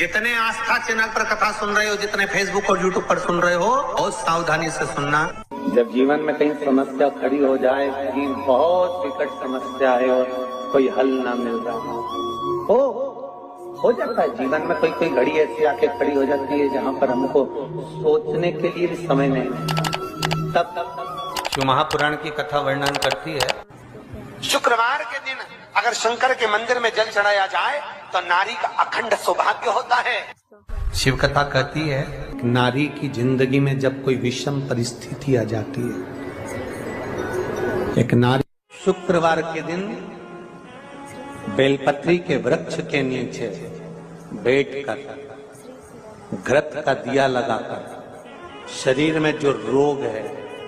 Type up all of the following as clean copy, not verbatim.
जितने आस्था चैनल पर कथा सुन रहे हो, जितने फेसबुक और यूट्यूब पर सुन रहे हो, बहुत सावधानी से सुनना। जब जीवन में कहीं समस्या खड़ी हो जाए, कहीं बहुत विकट समस्या है और कोई हल ना मिल रहा हो जाता है जीवन में, कोई घड़ी ऐसी आके खड़ी हो जाती है जहाँ पर हमको सोचने के लिए भी समय नहीं। तब शिव महापुराण की कथा वर्णन करती है, शुक्रवार के दिन अगर शंकर के मंदिर में जल चढ़ाया जाए तो नारी का अखंड सौभाग्य होता है। शिव कथा कहती है, नारी की जिंदगी में जब कोई विषम परिस्थिति आ जाती है, एक नारी शुक्रवार के दिन बेलपत्री के वृक्ष के नीचे बैठकर घृत का दिया लगाकर शरीर में जो रोग है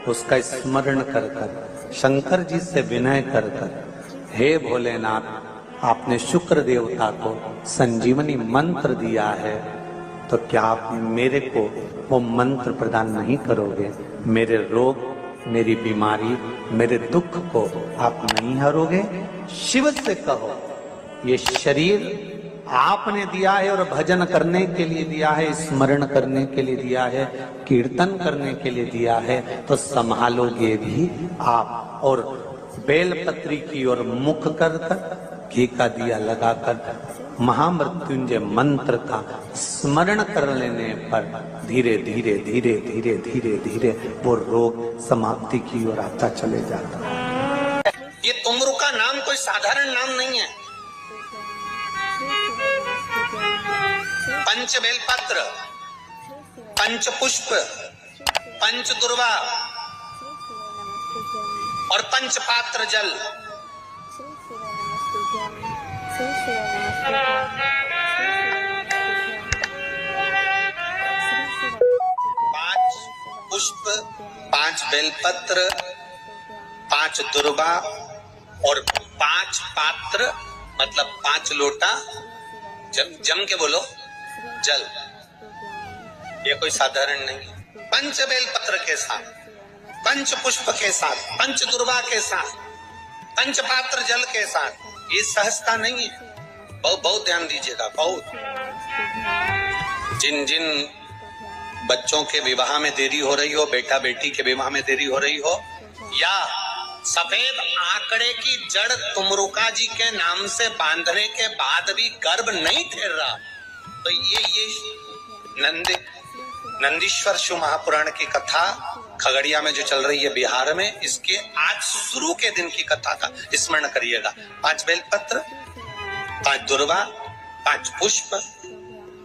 उसका स्मरण कर कर शंकर जी से विनय कर कर, हे भोलेनाथ, आपने शुक्र देवता को संजीवनी मंत्र दिया है, तो क्या आप मेरे को वो मंत्र प्रदान नहीं करोगे? मेरे रोग, मेरी बीमारी, मेरे दुख को आप नहीं हरोगे? शिव से कहो, ये शरीर आपने दिया है और भजन करने के लिए दिया है, स्मरण करने के लिए दिया है, कीर्तन करने के लिए दिया है, तो संभालोगे भी आप। और बेलपत्री की ओर मुख कर कर घी का दिया लगाकर महामृत्युंजय मंत्र का स्मरण कर लेने पर धीरे धीरे धीरे धीरे धीरे धीरे वो रोग समाप्ति की ओर आता चले जाता है। ये तुमरू का नाम कोई साधारण नाम नहीं है। पंच बेलपत्र, पंच पुष्प, पंच दुर्वा और पंच पात्र जल, पांच पुष्प, पांच बेलपत्र, पांच दुर्वा और पांच पात्र, मतलब 5 लोटा जम के बोलो जल। ये कोई साधारण नहीं। पंच बेलपत्र के साथ, पंच पुष्प के साथ, पंच दुर्वा के साथ, पंच पात्र जल के साथ, ये सहजता नहीं है। बहुत ध्यान दीजिएगा। बहुत जिन जिन बच्चों के विवाह में देरी हो रही हो, बेटा बेटी के विवाह में देरी हो रही हो, या सफेद आंकड़े की जड़ तुमरुका जी के नाम से बांधने के बाद भी गर्भ नहीं ठहर रहा, तो ये नंदीश्वर शिव महापुराण की कथा खगड़िया में जो चल रही है बिहार में, इसके आज शुरू के दिन की कथा का स्मरण करिएगा। 5 बेलपत्र, 5 दुर्वा, 5 पुष्प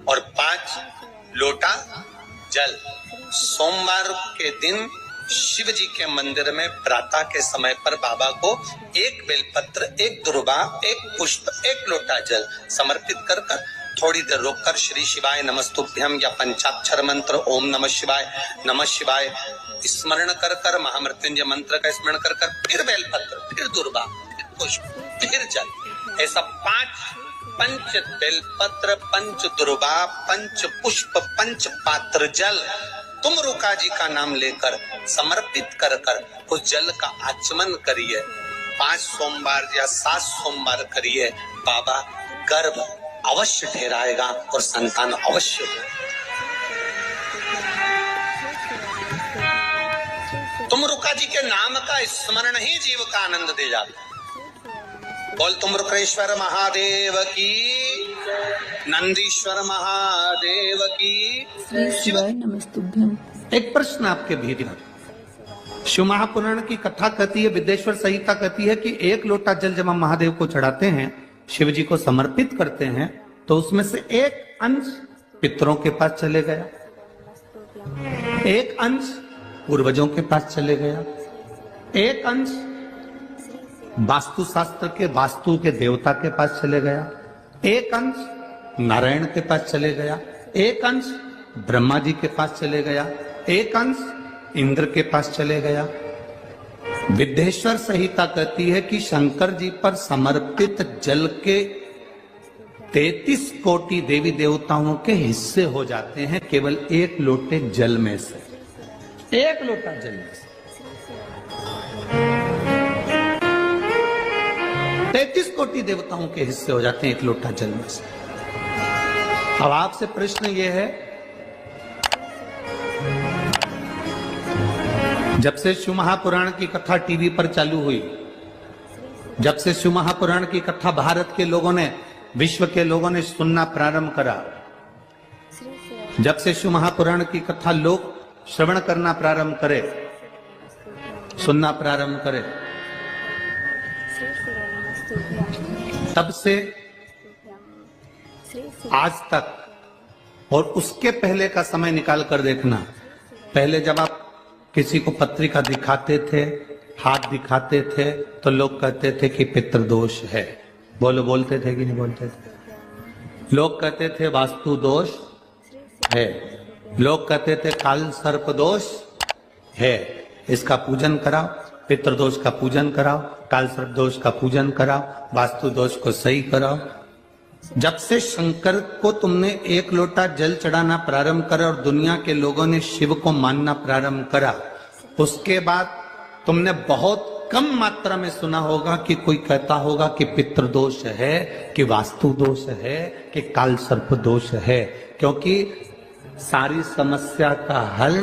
और 5 लोटा जल। सोमवार के दिन शिव जी के मंदिर में प्रातः के समय पर बाबा को 1 बेलपत्र, 1 दुर्वा, 1 पुष्प, 1 लोटा जल समर्पित कर कर थोड़ी देर रोककर श्री शिवाय नमस्तुभ्यम या पंचाक्षर मंत्र ओम नमः शिवाय स्मरण कर कर, महामृत्युंजय मंत्र का स्मरण कर कर, फिर बेलपत्र, फिर दुर्वा, फिर पुष्प, फिर जल। ऐसा 5 पंच बेलपत्र, पंच दुर्वा, पंच पुष्प, पंच पात्र जल तुमरुका जी का नाम लेकर समर्पित कर कर उस जल का आचमन करिए। 5 सोमवार या 7 सोमवार करिए, बाबा गर्भ अवश्य ठहराएगा और संतान अवश्य हो। तुमरुका जी के नाम का स्मरण ही जीव का आनंद दे जाता है। बोल तुमरुकेश्वर महादेव की, नंदीश्वर महादेव की। शिवाय नमस्तुभ्यम। एक प्रश्न आपके भीतर, शिव महापुराण की कथा कहती है, विद्येश्वर संहिता कहती है कि 1 लोटा जल जब हम महादेव को चढ़ाते हैं, शिव जी को समर्पित करते हैं, तो उसमें से 1 अंश पितरों के पास चले गया, 1 अंश पूर्वजों के पास चले गया, 1 अंश वास्तुशास्त्र के वास्तु के देवता के पास चले गया, 1 अंश नारायण के पास चले गया, 1 अंश ब्रह्मा जी के पास चले गया, 1 अंश इंद्र के पास चले गया। विद्येश्वर संहिता कहती है कि शंकर जी पर समर्पित जल के 33 कोटि देवी देवताओं के हिस्से हो जाते हैं केवल 1 लोटे जल में से, 1 लोटा जल में से 33 कोटि देवताओं के हिस्से हो जाते हैं 1 लोटा जल में से। अब आपसे प्रश्न ये है, जब से शिव महापुराण की कथा टीवी पर चालू हुई, जब से शिव महापुराण की कथा भारत के लोगों ने, विश्व के लोगों ने सुनना प्रारंभ करा, जब से शिव महापुराण की कथा लोग श्रवण करना प्रारंभ करे, सुनना प्रारंभ करे, तब से आज तक और उसके पहले का समय निकाल कर देखना। पहले जब आप किसी को पत्रिका दिखाते थे, हाथ दिखाते थे, तो लोग कहते थे कि पितृदोष है। बोलते थे कि नहीं बोलते थे? लोग कहते थे वास्तु दोष है, लोग कहते थे काल सर्प दोष है, इसका पूजन कराओ, पितृदोष का पूजन कराओ, काल सर्प दोष का पूजन कराओ, वास्तु दोष को सही कराओ। जब से शंकर को तुमने एक लोटा जल चढ़ाना प्रारंभ करा और दुनिया के लोगों ने शिव को मानना प्रारंभ करा, उसके बाद तुमने बहुत कम मात्रा में सुना होगा कि कोई कहता होगा कि पितृदोष है, कि वास्तु दोष है, कि काल सर्प दोष है। क्योंकि सारी समस्या का हल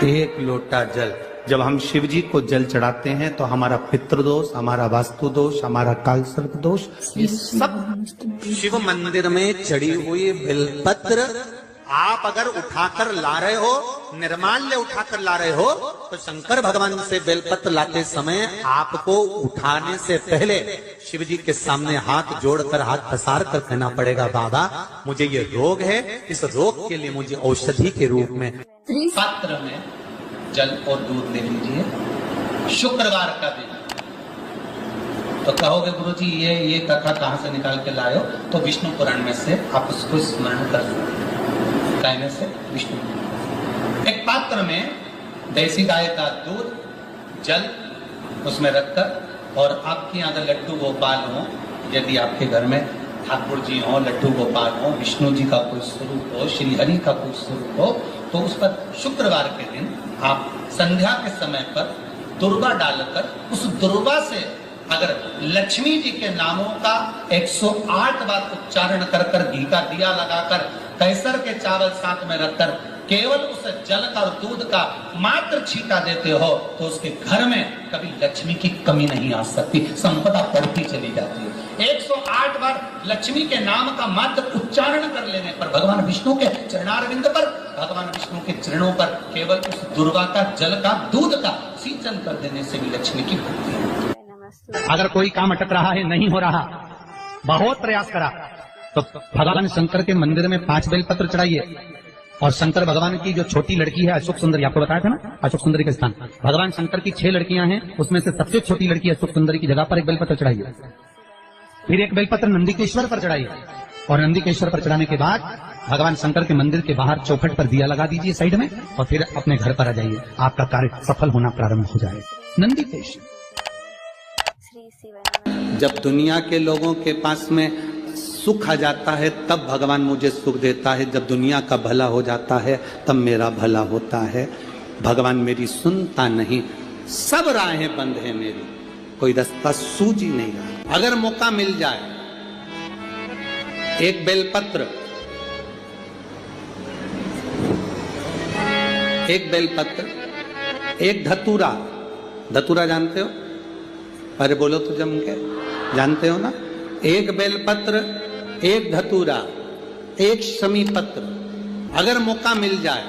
एक लोटा जल। जब हम शिव जी को जल चढ़ाते हैं तो हमारा पितृदोष, हमारा वास्तु दोष, हमारा काल सर्प दोष, ये सब शिव मंदिर में चढ़ी हुई बेलपत्र आप अगर उठाकर ला रहे हो, निर्माल्य उठाकर ला रहे हो, तो शंकर भगवान से बेलपत्र लाते समय आपको उठाने से पहले शिव जी के सामने हाथ जोड़कर, हाथ पसार कर कहना पड़ेगा, बाबा मुझे ये रोग है, इस रोग के लिए मुझे औषधि के रूप में पात्र में जल और दूध ले लीजिए। शुक्रवार का दिन तो कहोगे गुरुजी ये कथा कहां से निकाल के लाए हो? तो विष्णु पुराण में से आप उसको स्मरण कर सकते। कहने से विष्णु, एक पात्र में देसी गाय का दूध, जल उसमें रखकर, और आपके यहाँ अगर लड्डू गोपाल हो, यदि आपके घर में ठाकुर जी हो, लड्डू गोपाल हो, विष्णु जी का कोई स्वरूप हो, श्री हरि का कोई स्वरूप हो, तो उस पर शुक्रवार के दिन आप संध्या के समय पर दुर्वा डालकर, उस दुर्वा से अगर लक्ष्मी जी के नामों का 108 बार उच्चारण कर कर, घी का दिया लगाकर, कैसर के चावल साथ में रखकर केवल उस जल का और दूध का मात्र छींटा देते हो, तो उसके घर में कभी लक्ष्मी की कमी नहीं आ सकती, संपदा बढ़ती चली जाती है। 108 बार लक्ष्मी के नाम का मात्र उच्चारण कर लेने पर, भगवान विष्णु के चरणारविंद पर, भगवान विष्णु के चरणों पर केवल उस दुर्वा का, जल का, दूध का सिंचन कर देने से भी लक्ष्मी की भक्ति है। अगर कोई काम अटक रहा है, नहीं हो रहा, बहुत प्रयास करा, तो भगवान शंकर के मंदिर में 5 बेलपत्र चढ़ाइए। और शंकर भगवान की जो छोटी लड़की है अशोक सुंदरी, आपको बताया था ना, अशोक सुंदरी का स्थान, भगवान शंकर की 6 लड़कियां हैं, उसमें से सबसे छोटी लड़की अशोक सुंदरी की जगह पर एक बेलपत्र चढ़ाइए। फिर एक बेलपत्र नंदीकेश्वर पर चढ़ाइए, और नंदीकेश्वर पर चढ़ाने के बाद भगवान शंकर के मंदिर के बाहर चौखट पर दिया लगा दीजिए साइड में, और फिर अपने घर पर आ जाइए, आपका कार्य सफल होना प्रारंभ हो जाएगा। नंदीकेश्वर। जब दुनिया के लोगों के पास में सुख आ जाता है तब भगवान मुझे सुख देता है, जब दुनिया का भला हो जाता है तब मेरा भला होता है। भगवान मेरी सुनता नहीं, सब राहें बंद है मेरी, कोई रास्ता सूझ ही नहीं रहा। अगर मौका मिल जाए, एक बेलपत्र, एक बेलपत्र, एक धतूरा, धतूरा जानते हो? अरे बोलो तो जम के, जानते हो ना? एक बेलपत्र, एक धतूरा, एक शमी पत्र, अगर मौका मिल जाए,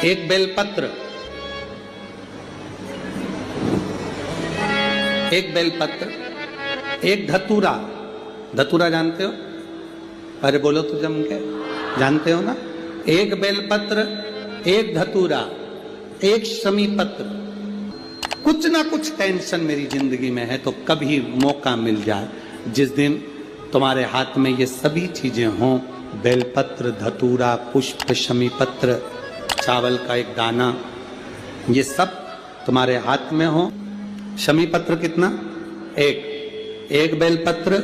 एक बेलपत्र, एक बेलपत्र, एक धतूरा, धतूरा जानते हो? अरे बोलो तो जम के, जानते हो ना? एक बेलपत्र, एक धतूरा, एक शमी पत्र। कुछ ना कुछ टेंशन मेरी जिंदगी में है, तो कभी मौका मिल जाए, जिस दिन तुम्हारे हाथ में ये सभी चीजें हों, बेलपत्र, धतूरा, पुष्प, शमी पत्र, चावल का एक दाना, ये सब तुम्हारे हाथ में हो। शमी पत्र कितना? एक बेलपत्र,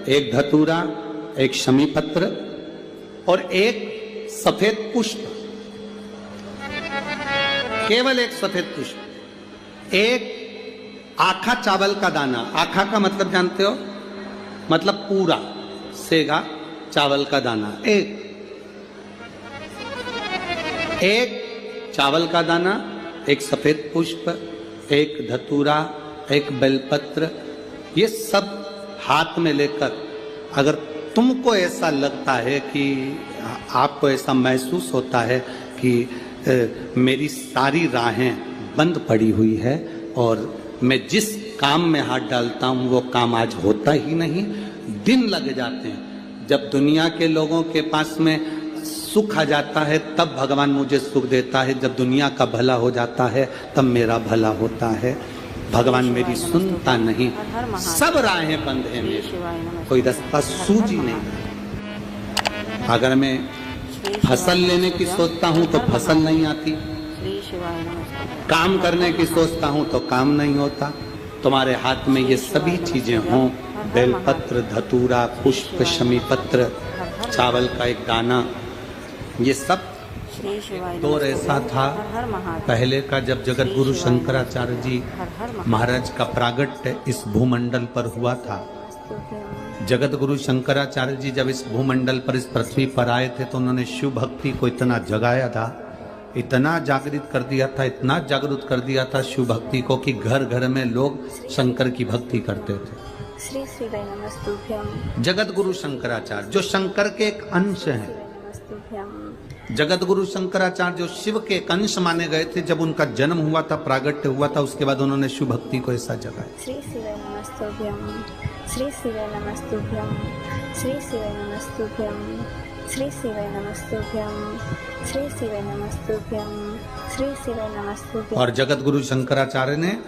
एक धतूरा, एक शमी पत्र और एक सफेद पुष्प, केवल एक सफेद पुष्प, एक आखा चावल का दाना। आखा का मतलब जानते हो? मतलब पूरा सेगा चावल का दाना, एक चावल का दाना, एक सफेद पुष्प, एक धतूरा, एक बेलपत्र, ये सब हाथ में लेकर अगर तुमको ऐसा लगता है कि आपको ऐसा महसूस होता है कि मेरी सारी राहें बंद पड़ी हुई है और मैं जिस काम में हाथ डालता हूं वो काम आज होता ही नहीं, दिन लग जाते हैं। जब दुनिया के लोगों के पास में सुख आ जाता है तब भगवान मुझे सुख देता है, जब दुनिया का भला हो जाता है तब मेरा भला होता है। भगवान मेरी सुनता नहीं, सब राहें बंद हैं मेरी, कोई रास्ता सूझ ही नहीं। अगर मैं फसल लेने की सोचता हूं तो फसल नहीं आती, काम करने की सोचता हूं तो काम नहीं होता। तुम्हारे हाथ में ये सभी चीजें हों, बेलपत्र, धतूरा, पुष्प, शमी पत्र, चावल का एक दाना, ये सब दौर ऐसा था पहले का जब जगत गुरु शंकराचार्य जी महाराज का प्रागट्य इस भूमंडल पर हुआ था। जगत गुरु शंकराचार्य जी जब इस भूमंडल पर, इस पृथ्वी पर आए थे तो उन्होंने शिव भक्ति को इतना जगाया था, इतना जागृत कर दिया था, इतना जागरूक कर दिया था शिव भक्ति को कि घर घर में लोग शंकर की भक्ति करते थे। श्री श्री नमस्तुभ्यं। जगत गुरु शंकराचार्य जो शंकर के एक अंश हैं, जगत गुरु शंकराचार्य जो शिव के एक अंश माने गए थे, जब उनका जन्म हुआ था, प्रागट्य हुआ था, उसके बाद उन्होंने शिव भक्ति को ऐसा जगाया। श्री शिवाय नमस्तुभ्यं, श्री शिवाय नमस्तुभ्यं, श्री शिवाय नमस्तुभ्यं, श्री शिवाय नमस्तुभ्यं, श्री शिवाय नमस्तुभ्यं, श्री शिवाय नमस्तुभ्यं। और जगत गुरु शंकराचार्य ने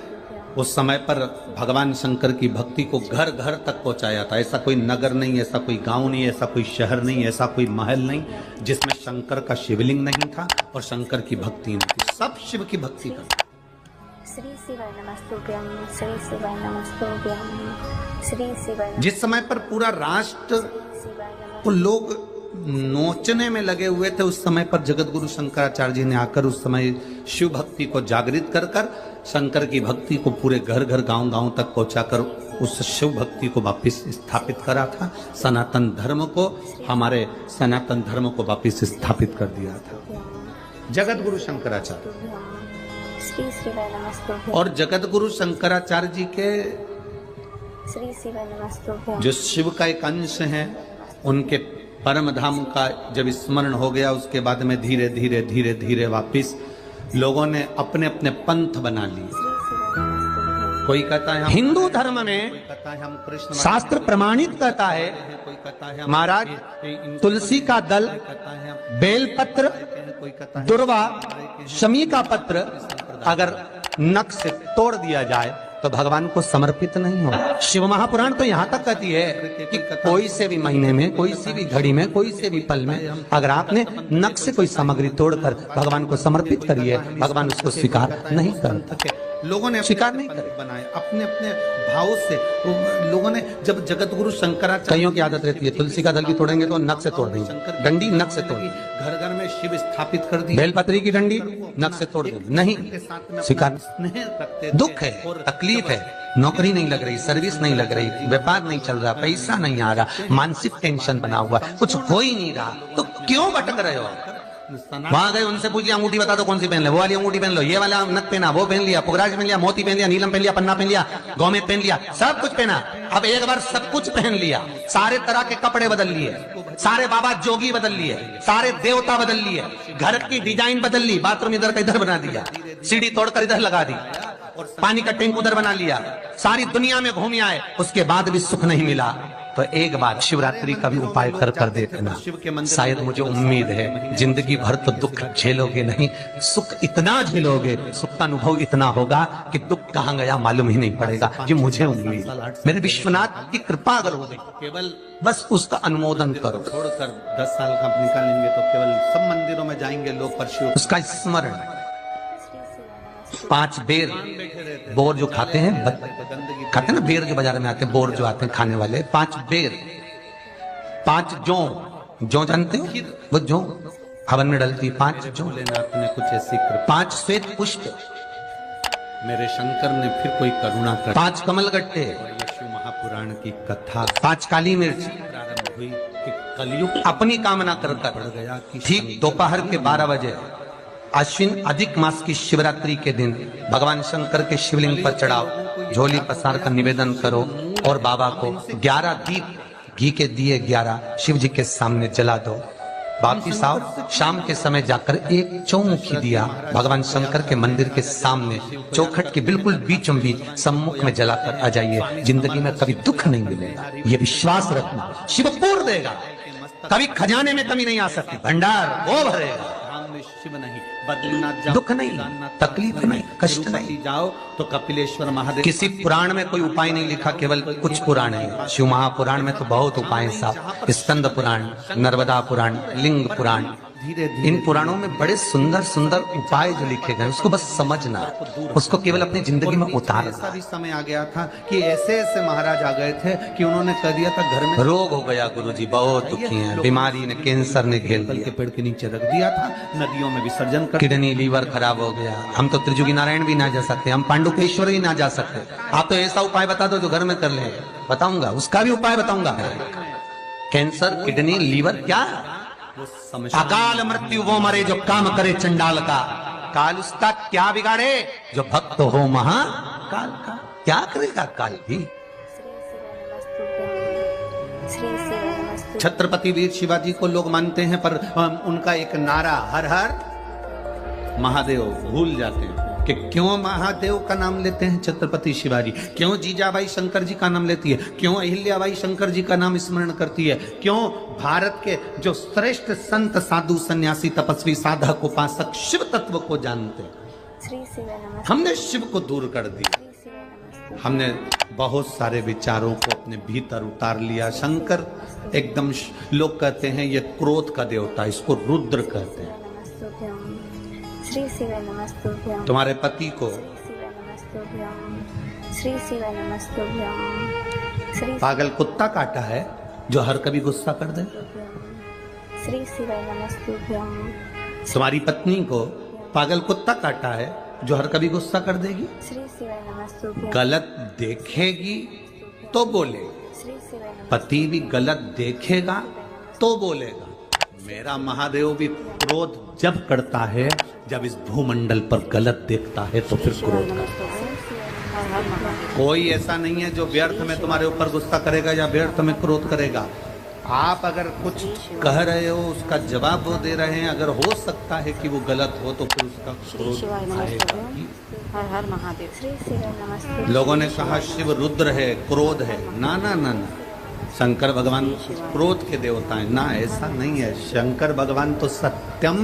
उस समय पर भगवान शंकर की भक्ति को घर घर तक पहुंचाया था। ऐसा कोई नगर नहीं, ऐसा कोई गांव नहीं, ऐसा कोई शहर नहीं, ऐसा कोई महल नहीं जिसमें शंकर का शिवलिंग नहीं था और शंकर की भक्ति नहीं थी। सब शिव की भक्ति करते। श्री शिवाय नमस्तुभ्यं, श्री शिवाय नमस्तुभ्यं, श्री शिवाय। जिस समय पर पूरा राष्ट्र को लोग नोचने में लगे हुए थे, उस समय पर जगत गुरु शंकराचार्य जी ने आकर उस समय शिव भक्ति को जागृत कर कर शंकर की भक्ति को पूरे घर घर गांव गांव तक पहुंचाकर उस शिव भक्ति को वापिस स्थापित करा था। सनातन धर्म को, हमारे सनातन धर्म को वापिस स्थापित कर दिया था जगत गुरु शंकराचार्य। श्री शिवाय नमस्तुभ्यं। और जगत गुरु शंकराचार्य जी के श्री शिवाय नमस्तुभ्यं जो शिव का एक अंश है, उनके परम धाम का जब स्मरण हो गया, उसके बाद में धीरे धीरे धीरे धीरे वापिस लोगों ने अपने अपने पंथ बना लिए। कोई कहता है हिंदू धर्म में शास्त्र प्रमाणित कहता है महाराज तुलसी का दल, बेलपत्र, दुर्वा, शमी का पत्र अगर नख से तोड़ दिया जाए तो भगवान को समर्पित नहीं हो। शिव महापुराण तो यहाँ तक कहती है कि कोई से भी महीने में, कोई सी भी घड़ी में, कोई से भी पल में अगर आपने नख से कोई सामग्री तोड़कर भगवान को समर्पित करी है, भगवान उसको स्वीकार नहीं करते। लोगों ने स्वीकार नहीं करे, बनाए अपने अपने भाव से। लोगों ने जब जगत गुरु शंकराचार्य, कईयों की आदत रहती है तुलसी का दल भी तोड़ेंगे तो नख से तोड़ देंगे, डंडी नख से तोड़, घर घर में शिव स्थापित कर दी, बेलपत्री की डंडी नख से तोड़ देंगे, नहीं स्वीकार नहीं करते। दुख है, तकलीफ है, नौकरी नहीं लग रही, सर्विस नहीं लग रही, व्यापार नहीं चल रहा, पैसा नहीं आ रहा, मानसिक टेंशन बना हुआ, कुछ हो ही नहीं रहा, तो क्यों भटक रहे हो? वहां गए, उनसे पूछ लिया अंगूठी बता दो कौन सी पहन ले, वो वाली अंगूठी पहन लो, ये वाला नक पहना, वो पहन लिया, पुगराज पहन लिया, मोती पहन लिया, नीलम पहन लिया, पन्ना पहन लिया, गौमेत पहन लिया, सब कुछ पहना। अब एक बार सब कुछ पहन लिया, सारे तरह के कपड़े बदल लिए, सारे बाबा जोगी बदल लिए, सारे देवता बदल लिए, घर की डिजाइन बदल ली, बाथरूम इधर का इधर बना दिया, सीढ़ी तोड़कर इधर लगा दी, पानी का टैंक उधर बना लिया, सारी दुनिया में घूम आए, उसके बाद भी सुख नहीं मिला। तो एक बार शिवरात्रि का भी उपाय कर देखना, शायद मुझे उम्मीद है जिंदगी भर तो दुख झेलोगे नहीं, सुख इतना झेलोगे, सुख का अनुभव इतना होगा कि दुख कहाँ गया मालूम ही नहीं पड़ेगा। ये मुझे उम्मीद, मेरे विश्वनाथ की कृपा अगर हो गई, केवल बस उसका अनुमोदन करो। छोड़कर 10 साल का निकालेंगे तो केवल सब मंदिरों में जाएंगे लोग, पर उसका स्मरण 5 बेर, बोर जो खाते हैं ना, बेर जो बाजार में आते हैं, बोर जो आते हैं खाने वाले, 5 बेर, 5 जौ जानते हो, वो जौ हवन में डलती है, 5 जौ लेना अपने कुछ ऐसी, 5 श्वेत पुष्प, मेरे शंकर ने फिर कोई करुणा कर, 5 कमल गट्टे, शिव महापुराण की कथा, 5 काली मिर्च प्रारंभ हुई। कि कलयुग अपनी कामना कर गया कि ठीक दोपहर के 12 बजे अश्विन अधिक मास की शिवरात्रि के दिन भगवान शंकर के शिवलिंग पर चढ़ाओ, झोली पसार कर निवेदन करो और बाबा को 11 दीप घी के दिए 11 शिव जी के सामने जला दो। वापिस आओ, शाम के समय जाकर एक चौमुखी दिया भगवान शंकर के मंदिर के सामने चौखट के बिल्कुल बीचों बीच सम्मुख में जलाकर आ जाइए। जिंदगी में कभी दुख नहीं मिलेगा, ये विश्वास रखना। शिव पूर्ण देगा, कभी खजाने में कमी नहीं आ सकती, भंडार वो भरेगा। शिव नहीं, बद्रीनाथ जाओ, दुख नहीं, तकलीफ नहीं, कष्ट नहीं। जाओ तो कपिलेश्वर महादेव। किसी पुराण में कोई उपाय नहीं लिखा, केवल कुछ पुराण है। शिव महापुराण में तो बहुत उपाय हैं साहब, स्कंद पुराण, नर्मदा पुराण, लिंग पुराण, धीरे इन पुराणों में बड़े सुंदर सुंदर उपाय जो लिखे गए, उसको बस समझना, उसको केवल अपनी जिंदगी में उतारना। ऐसा भी समय आ गया था कि ऐसे ऐसे महाराज आ गए थे कि उन्होंने कह दिया था घर में रोग हो गया, गुरुजी बहुत दुखी हैं, बीमारी ने, कैंसर ने घेर पीपल के लिया, पेड़ के नीचे रख दिया था, नदियों में विसर्जन कर। किडनी लीवर खराब हो गया। हम तो त्रिजुगी नारायण भी ना जा सकते, हम पांडुकेश्वर ही ना जा सकते। आप तो ऐसा उपाय बता दो जो घर में कर ले, बताऊंगा, उसका भी उपाय बताऊंगा। कैंसर, किडनी, लीवर, क्या अकाल मृत्यु वो मरे जो काम करे चंडाल का, काल उसका क्या बिगाड़े जो भक्त हो महाकाल का। क्या करेगा काल भी। श्री शिव नमस्तुभ्यं। छत्रपति वीर शिवाजी को लोग मानते हैं, पर उनका एक नारा हर हर महादेव भूल जाते हैं कि क्यों महादेव का नाम लेते हैं छत्रपति शिवाजी, क्यों जीजाबाई शंकर जी का नाम लेती है, क्यों अहिल्याबाई शंकर जी का नाम स्मरण करती है, क्यों भारत के जो श्रेष्ठ संत साधु सन्यासी तपस्वी साधक उपासक शिव तत्व को जानते हैं। श्री शिव नमस्तुभ्यं। हमने शिव को दूर कर दिया, श्री शिव नमस्तुभ्यं। हमने बहुत सारे विचारों को अपने भीतर उतार लिया। शंकर एकदम लोग कहते हैं ये क्रोध का देवता, इसको रुद्र कहते हैं। श्री शिव नमस्तुभ्यं। तुम्हारे पति को श्री शिव नमस्तुभ्यं। श्री पागल कुत्ता काटा है जो हर कभी गुस्सा कर दे। श्री शिव नमस्तुभ्यं। तुम्हारी पत्नी को पागल कुत्ता काटा है जो हर कभी गुस्सा कर देगी, श्री शिव नमस्तुभ्यं। गलत देखेगी तो बोलेगी, श्री शिव नमस्तुभ्यं। पति भी गलत देखेगा तो बोलेगा। मेरा महादेव भी क्रोध जब करता है जब इस भूमंडल पर गलत देखता है तो फिर क्रोध करता है। कोई ऐसा नहीं है जो व्यर्थ में तुम्हारे ऊपर गुस्सा करेगा या व्यर्थ में क्रोध करेगा। आप अगर कुछ कह रहे हो, उसका जवाब वो दे रहे हैं, अगर हो सकता है कि वो गलत हो तो फिर उसका क्रोध आएगा ही। हर हर महादेव। श्री शिव नमस्तुभ्यं। लोगों ने कहा शिव रुद्र है, क्रोध है। ना ना ना ना, शंकर भगवान क्रोध के देवता हैं ना, ऐसा नहीं है। शंकर भगवान तो सत्यम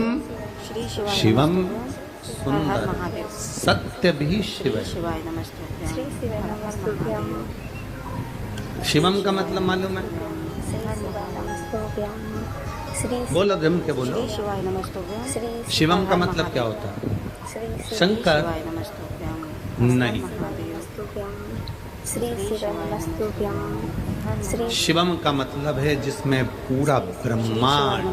शिवम सुंदर, सत्य भी शिव है। श्री शिव नमस्तुभ्यं। शिवम का मतलब मालूम है? श्री शिव नमस्तुभ्यं। श्री बोलो जम के बोलो। श्री शिवम का मतलब क्या होता है? श्री शंकर नहीं, श्री शिव नमस्तुभ्यं। श्री शिवम का मतलब है जिसमें पूरा ब्रह्मांड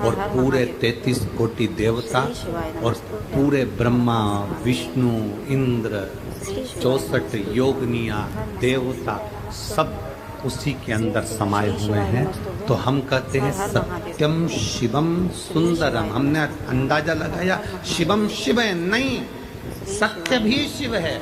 और पूरे 33 कोटि देवता और पूरे ब्रह्मा विष्णु इंद्र 64 योगनिया देवता सब उसी के अंदर समाये हुए हैं। तो हम कहते हैं सत्यम शिवम सुंदरम। हमने अंदाजा लगाया शिवम शिव है, नहीं, सत्य भी शिव है।